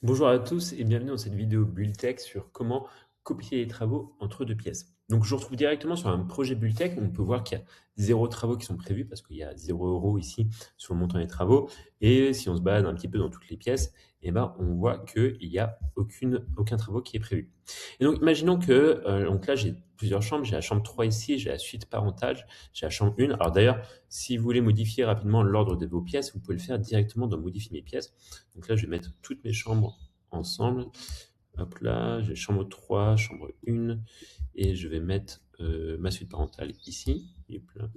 Bonjour à tous et bienvenue dans cette vidéo Bulltech sur comment copier les travaux entre deux pièces. Donc, je vous retrouve directement sur un projet Bulltech. On peut voir qu'il y a zéro travaux qui sont prévus parce qu'il y a 0 € ici sur le montant des travaux. Et si on se balade un petit peu dans toutes les pièces, eh ben, on voit qu'il n'y a aucun travaux qui est prévu. Et donc, imaginons que donc là, j'ai plusieurs chambres. J'ai la chambre 3 ici, j'ai la suite parentale, j'ai la chambre 1. Alors d'ailleurs, si vous voulez modifier rapidement l'ordre de vos pièces, vous pouvez le faire directement dans Modifier mes pièces. Donc là, je vais mettre toutes mes chambres ensemble. Hop là, j'ai chambre 3, chambre 1, et je vais mettre ma suite parentale ici. Hop là.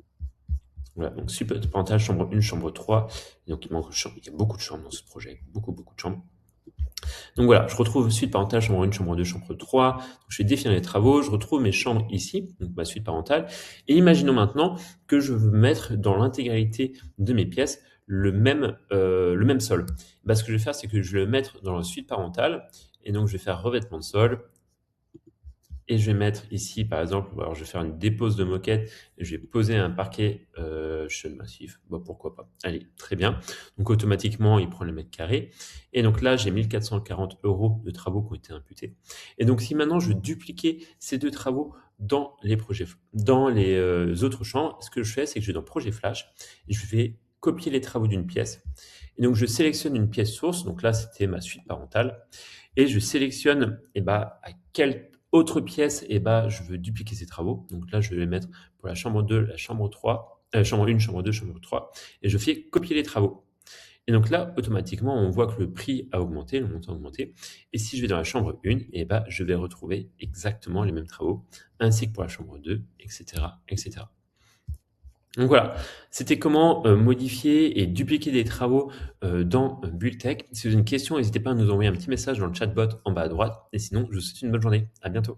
Voilà, donc suite parentale, chambre 1, chambre 3. Et donc il y a beaucoup de chambres dans ce projet, beaucoup, beaucoup de chambres. Donc voilà, je retrouve suite parentale, chambre 1, chambre 2, chambre 3. Donc je vais définir les travaux, je retrouve mes chambres ici, donc ma suite parentale. Et imaginons maintenant que je veux mettre dans l'intégralité de mes pièces le même sol. Bah, ce que je vais faire, c'est que je vais le mettre dans la suite parentale. Et donc je vais faire revêtement de sol. Et je vais mettre ici, par exemple, alors je vais faire une dépose de moquette, et je vais poser un parquet chaude massif. Bon, pourquoi pas. Allez, très bien. Donc automatiquement, il prend le mètre carré. Et donc là, j'ai 1440 € de travaux qui ont été imputés. Et donc si maintenant je veux dupliquer ces deux travaux dans les projets, dans les autres champs, ce que je fais, c'est que je vais dans Projet Flash, et je vais copier les travaux d'une pièce. Et donc je sélectionne une pièce source, donc là c'était ma suite parentale, et je sélectionne à quelle autre pièce je veux dupliquer ces travaux. Donc là je vais les mettre pour la chambre 2, la chambre 3, chambre 1, chambre 2, chambre 3, et je fais copier les travaux. Et donc là, automatiquement, on voit que le prix a augmenté, le montant a augmenté. Et si je vais dans la chambre 1, je vais retrouver exactement les mêmes travaux, ainsi que pour la chambre 2, etc., etc. Donc voilà, c'était comment modifier et dupliquer des travaux dans Bulltech. Si vous avez une question, n'hésitez pas à nous envoyer un petit message dans le chatbot en bas à droite. Et sinon, je vous souhaite une bonne journée. À bientôt.